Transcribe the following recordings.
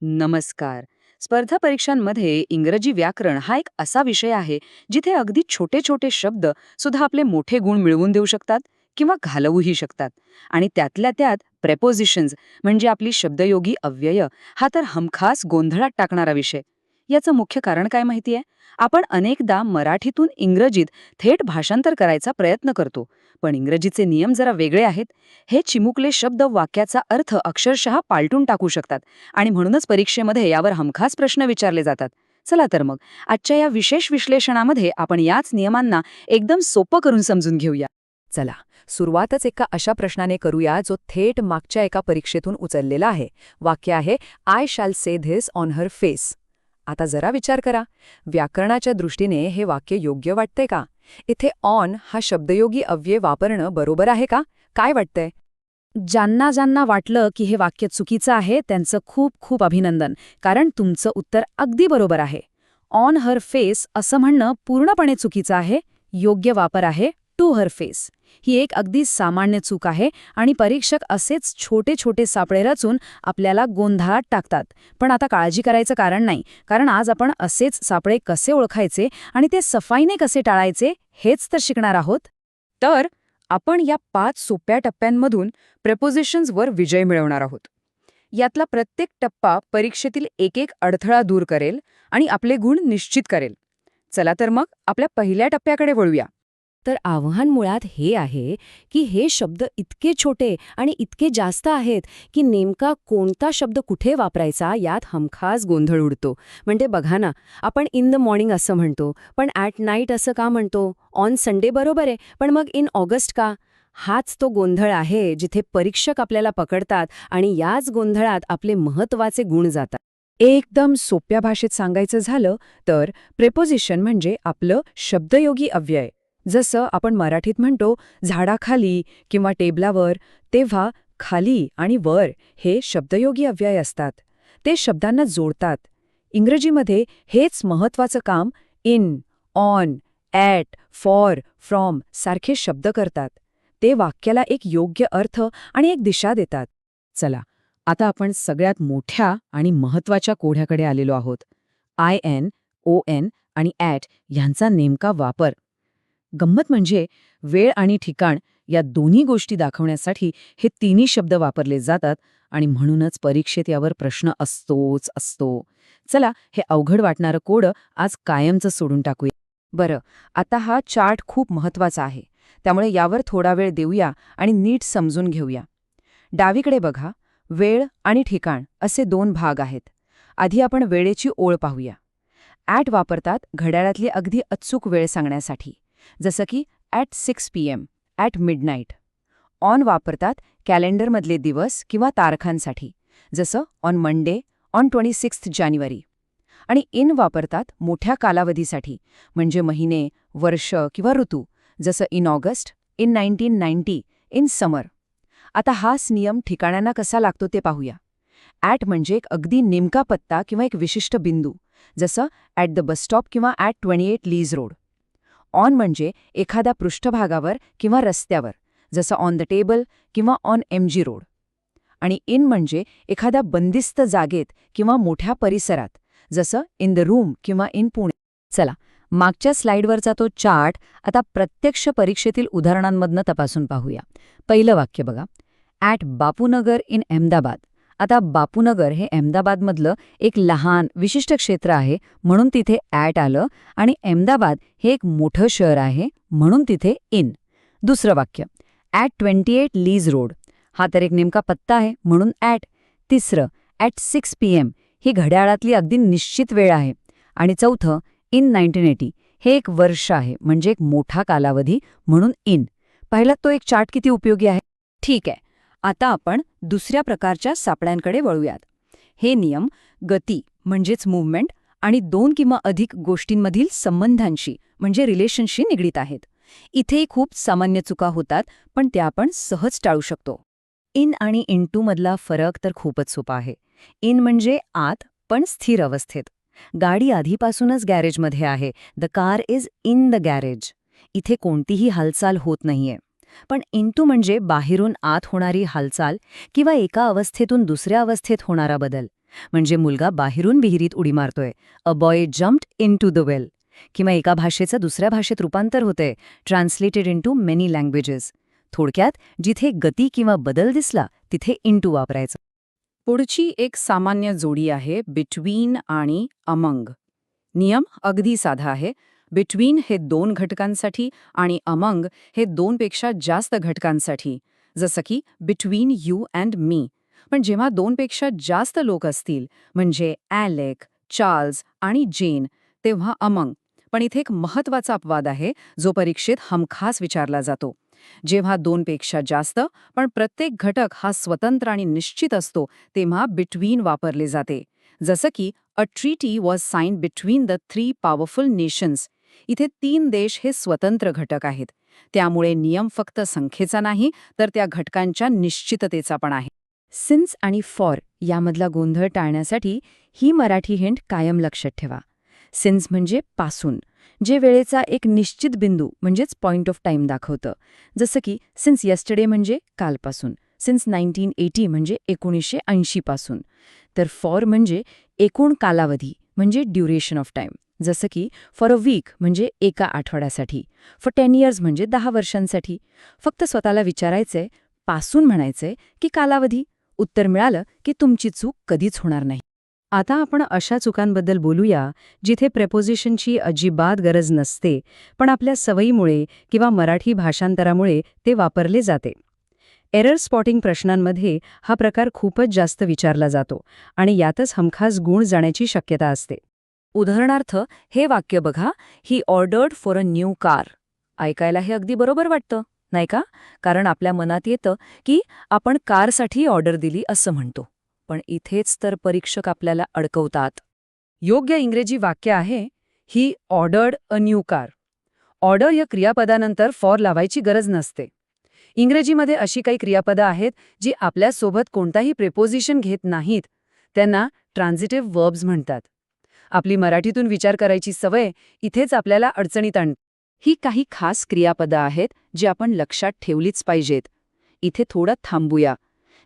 नमस्कार. स्पर्धा परीक्षांमध्ये इंग्रजी व्याकरण हा एक असा विषय आहे जिथे अगदी छोटे छोटे शब्द सुद्धा आपले मोठे गुण मिळवून देऊ शकतात किंवा घालवूही शकतात. आणि त्यातल्या त्यात प्रेपोजिशन्स म्हणजे आपली शब्दयोगी अव्यय हा तर हमखास गोंधळात टाकणारा विषय. याचं मुख्य कारण काय माहितीये? आपण अनेकदा मराठीतून इंग्रजीत थेट भाषांतर करायचा प्रयत्न करतो, पण इंग्रजीचे नियम जरा वेगळे आहेत. हे चिमुकले शब्द वाक्याचा अर्थ अक्षरशः पालटून टाकू शकतात आणि म्हणूनच परीक्षेमध्ये यावर हमखास प्रश्न विचारले जातात. चला तर मग आजच्या या विशेष विश्लेषणामध्ये आपण याच नियमांना एकदम सोपं करून समजून घेऊया. चला, सुरुवातच एका अशा प्रश्नाने करूया जो थेट मागच्या एका परीक्षेतून उचललेला आहे. वाक्य आहे, I shall say this on her face. आता जरा विचार करा, व्याकरणाच्या दृष्टीने हे वाक्य योग्य वाटतंय का? इथे ऑन हा शब्दयोगी अव्यय वापरणं बरोबर आहे का? काय वाटतंय? ज्यांना ज्यांना वाटलं की हे वाक्य चुकीचं आहे त्यांचं खूप खूप अभिनंदन, कारण तुमचं उत्तर अगदी बरोबर आहे. ऑन हर फेस असं म्हणणं पूर्णपणे चुकीचं आहे. योग्य वापर आहे टू हर फेस. ही एक अगदी सामान्य चूक आहे आणि परीक्षक असेच छोटे छोटे सापळे रचून आपल्याला गोंधळात टाकतात. पण आता काळजी करायचं कारण नाही, कारण आज आपण असेच सापळे कसे ओळखायचे आणि ते सफाईने कसे टाळायचे हेच तर शिकणार आहोत. तर आपण या 5 सोप्या टप्प्यांमधून प्रेपोजिशन्सवर विजय मिळवणार आहोत. यातला प्रत्येक टप्पा परीक्षेतील एक एक अडथळा दूर करेल आणि आपले गुण निश्चित करेल. चला तर मग आपल्या पहिल्या टप्प्याकडे वळूया. तर आव्हान मुळात हे आहे की हे शब्द इतके छोटे आणि इतके जास्त आहेत की नेमका कोणता शब्द कुठे वापरायचा यात हमखास गोंधळ उडतो. म्हणजे बघा ना, आपण इन द मॉर्निंग असं म्हणतो, पण ॲट नाईट असं का म्हणतो? ऑन संडे बरोबर आहे, पण मग इन ऑगस्ट का? हाच तो गोंधळ आहे जिथे परीक्षक आपल्याला पकडतात आणि याच गोंधळात आपले महत्त्वाचे गुण जातात. एकदम सोप्या भाषेत सांगायचं झालं तर प्रेपोजिशन म्हणजे आपलं शब्दयोगी अव्यय. जसं आपण मराठीत म्हणतो झाडाखाली किंवा टेबलावर, तेव्हा खाली आणि वर हे शब्दयोगी अव्यय असतात. ते शब्दांना जोडतात. इंग्रजीमध्ये हेच महत्त्वाचं काम in, on, at, for, from सारखे शब्द करतात. ते वाक्याला एक योग्य अर्थ आणि एक दिशा देतात. चला, आता आपण सगळ्यात मोठ्या आणि महत्त्वाच्या कोड्याकडे आलेलो आहोत. आय एन, ओ एन आणि ॲट ह्यांचा नेमका वापर. गंमत म्हणजे वेळ आणि ठिकाण या दोन्ही गोष्टी दाखवण्यासाठी हे तिन्ही शब्द वापरले जातात आणि म्हणूनच परीक्षेत यावर प्रश्न असतोच असतो. चला, हे अवघड वाटणारं कोडं आज कायमचं सोडून टाकूया. बरं, आता हा चार्ट खूप महत्त्वाचा आहे, त्यामुळे यावर थोडा वेळ देऊया आणि नीट समजून घेऊया. डावीकडे बघा, वेळ आणि ठिकाण असे 2 भाग आहेत. आधी आपण वेळेची ओळ पाहूया. ॲट वापरतात घड्याळातली अगदी अचूक वेळ सांगण्यासाठी, जसं की at 6 PM, at midnight. On वापरतात कॅलेंडरमधले दिवस किंवा तारखांसाठी, जसं ऑन मंडे, ऑन 26 जानेवारी. आणि इन वापरतात मोठ्या कालावधीसाठी, म्हणजे महिने, वर्ष किंवा ऋतू, जसं in August, in 1990, in summer. आता हाच नियम ठिकाणांना कसा लागतो ते पाहूया. ॲट म्हणजे एक अगदी नेमका पत्ता किंवा एक विशिष्ट बिंदू, जसं ॲट द बस स्टॉप किंवा ॲट 28 लीज रोड. ऑन म्हणजे एखाद्या पृष्ठभागावर किंवा रस्त्यावर, जसं ऑन द टेबल किंवा ऑन MG रोड. आणि इन म्हणजे एखाद्या बंदिस्त जागेत किंवा मोठ्या परिसरात, जसं इन द रूम किंवा इन पुणे. चला, मागच्या स्लाइडवरचा तो चार्ट आता प्रत्यक्ष परीक्षेतील उदाहरणांमधनं तपासून पाहूया. पहिलं वाक्य बघा, ॲट बापूनगर इन अहमदाबाद. आता बापूनगर हे अहमदाबादमधलं एक लहान विशिष्ट क्षेत्र आहे म्हणून तिथे ॲट आलं, आणि अहमदाबाद हे एक मोठं शहर आहे म्हणून तिथे इन. दुसरं वाक्य, ॲट 28 लीज रोड. हा तर एक नेमका पत्ता आहे म्हणून ॲट. तिसरं, ॲट 6 PM ही घड्याळातली अगदी निश्चित वेळ आहे. आणि चौथं, इन 1980 हे एक वर्ष आहे म्हणजे एक मोठा कालावधी म्हणून इन. पाहिलात तो एक चार्ट किती उपयोगी आहे? ठीक आहे, आता आपण दुसऱ्या प्रकारच्या सापळ्यांकडे वळूयात. हे नियम गती म्हणजेच मूव्हमेंट आणि 2 किंवा अधिक गोष्टींमधील संबंधांशी म्हणजे रिलेशनशी निगडीत आहेत. इथेही खूप सामान्य चुका होतात, पण त्या आपण सहज टाळू शकतो. इन आणि इनटू मधला फरक तर खूपच सोपा आहे. इन म्हणजे आत पण स्थिर अवस्थेत. गाडी आधीपासूनच गॅरेजमध्ये आहे. The car is in the garage. इथे कोणतीही हालचाल होत नाहीये. पण इंटू म्हणजे बाहेरून आत होणारी हालचाल किंवा एका अवस्थेतून दुसऱ्या अवस्थेत होणारा बदल. म्हणजे मुलगा बाहेरून विहिरीत उडी मारतोय, a boy jumped into the well. किंवा एका भाषेचं दुसऱ्या भाषेत रूपांतर होतंय, translated into many languages. थोडक्यात, जिथे गती किंवा बदल दिसला तिथे इंटू वापरायचं. पुढची एक सामान्य जोडी आहे बिटवीन आणि अमंग. नियम अगदी साधा आहे. बिटवीन हे 2 घटकांसाठी आणि अमंग हे 2 पेक्षा जास्त घटकांसाठी, जसं की बिटवीन यू अँड मी. पण जेव्हा 2 पेक्षा जास्त लोक असतील, म्हणजे ॲलेक, चार्ल्स आणि जेन, तेव्हा अमंग. पण इथे एक महत्वाचा अपवाद आहे, जो परीक्षेत हमखास विचारला जातो. जेव्हा 2 पेक्षा जास्त पण प्रत्येक घटक हा स्वतंत्र आणि निश्चित असतो, तेव्हा बिटवीन वापरले जाते. जसं की a treaty was signed between the 3 powerful nations. इथे 3 देश हे स्वतंत्र घटक आहेत. त्यामुळे नियम फक्त संख्येचा नाही, तर त्या घटकांच्या निश्चिततेचा पण आहे. सिन्स आणि फॉर यामधला गोंधळ टाळण्यासाठी ही मराठी हिंट कायम लक्षात ठेवा. सिन्स म्हणजे पासून, जे वेळेचा एक निश्चित बिंदू म्हणजेच पॉइंट ऑफ टाइम दाखवतं. जसं की सिन्स यस्टरडे म्हणजे कालपासून, सिन्स 1980 म्हणजे 1980 पासून. तर फॉर म्हणजे एकूण कालावधी म्हणजे ड्युरेशन ऑफ टाइम. जसं की फॉर अ वीक म्हणजे एका आठवड्यासाठी, फॉर 10 इयर्स म्हणजे 10 वर्षांसाठी. फक्त स्वतःला विचारायचंय, पासून म्हणायचंय की कालावधी. उत्तर मिळालं की तुमची चूक कधीच होणार नाही. आता आपण अशा चुकांबद्दल बोलूया जिथे प्रेपोजिशनची अजिबात गरज नसते, पण आपल्या सवयीमुळे किंवा मराठी भाषांतरामुळे ते वापरले जाते. एरर स्पॉटिंग प्रश्नांमध्ये हा प्रकार खूपच जास्त विचारला जातो आणि यातच हमखास गुण जाण्याची शक्यता असते. उदाहरणार्थ, हे वाक्य बघा, he ordered for a new car. ऐकायला हे अगदी बरोबर वाटतं, नाही का? कारण आपल्या मनात येतं की आपण कारसाठी ऑर्डर दिली असं म्हणतो. पण इथेच तर परीक्षक आपल्याला अडकवतात. योग्य इंग्रजी वाक्य आहे, he ordered a new car. Order या क्रियापदानंतर फॉर लावायची गरज नसते. इंग्रजीमध्ये अशी काही क्रियापदं आहेत जी आपल्यासोबत कोणताही प्रेपोजिशन घेत नाहीत. त्यांना ट्रान्झिटिव्ह वर्ब्स म्हणतात. आपली मराठीतून विचार करायची सवय इथेच आपल्याला अडचणीत आणते. ही काही खास क्रियापदं आहेत जी आपण लक्षात ठेवलीच पाहिजेत. इथे थोडं थांबूया.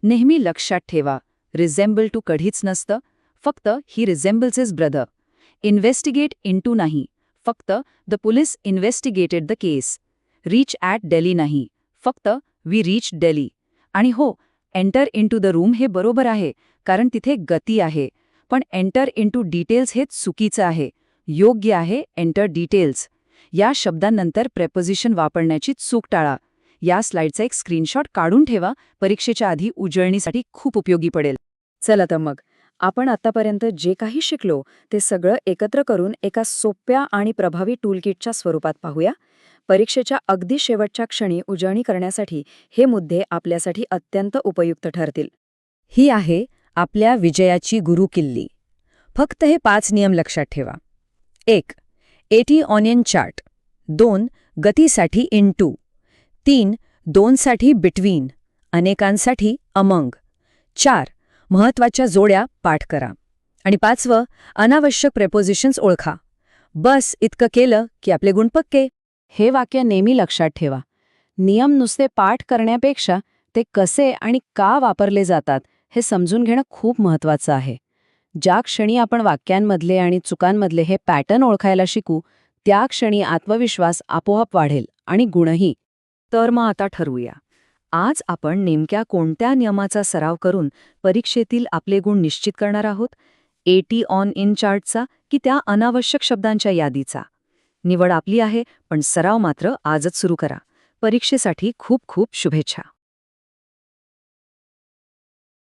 नेहमी लक्षात ठेवा, रिझेंबल टू कधीच नसतं, फक्त he resembles his brother. Investigate into नाही, फक्त the police investigated the case. Reach at daily नाही, फक्त वी रीच डेली. आणि हो, एंटर इनटू द रूम हे बरोबर आहे, कारण तिथे गती आहे. पण एंटर इनटू डिटेल्स हे चुकीचं आहे. योग्य आहे एंटर डिटेल्स. या शब्दांनंतर प्रेपोजिशन वापरण्याची चूक टाळा. या स्लाइडचा एक स्क्रीनशॉट काढून ठेवा, परीक्षेच्या आधी उजळणीसाठी खूप उपयोगी पडेल. चला तर मग, आपण आतापर्यंत जे काही शिकलो ते सगळं एकत्र करून एका सोप्या आणि प्रभावी टूलकिटच्या स्वरूपात पाहूया. परीक्षेच्या अगदी शेवटच्या क्षणी उजळणी करण्यासाठी हे मुद्दे आपल्यासाठी अत्यंत उपयुक्त ठरतील. ही आहे आपल्या विजयाची गुरुकिल्ली. फक्त हे 5 नियम लक्षात ठेवा. 1. 80 ऑनियन चार्ट. 2. गतीसाठी इंटू. 3. 2 साठी बिटवीन, अनेकांसाठी अमंग. 4. महत्वाच्या जोड्या पाठ करा. आणि 5वं, अनावश्यक प्रेपोजिशन्स ओळखा. बस इतकं केलं की आपले गुण पक्के. हे वाक्य नेहमी लक्षात ठेवा. नियम नुसते पाठ करण्यापेक्षा ते कसे आणि का वापरले जातात हे समजून घेणं खूप महत्वाचं आहे. ज्या क्षणी आपण वाक्यांमधले आणि चुकांमधले हे पॅटर्न ओळखायला शिकू, त्या क्षणी आत्मविश्वास आपोआप वाढेल आणि गुणही. तर मग आता ठरवूया, आज आपण नेमक्या कोणत्या नियमाचा सराव करून परीक्षेतील आपले गुण निश्चित करणार आहोत? 80 ऑन इन चार्टचा की त्या अनावश्यक शब्दांच्या यादीचा? निवड आपली आहे, पण सराव मात्र आजच सुरू करा. परीक्षेसाठी खूप खूप शुभेच्छा.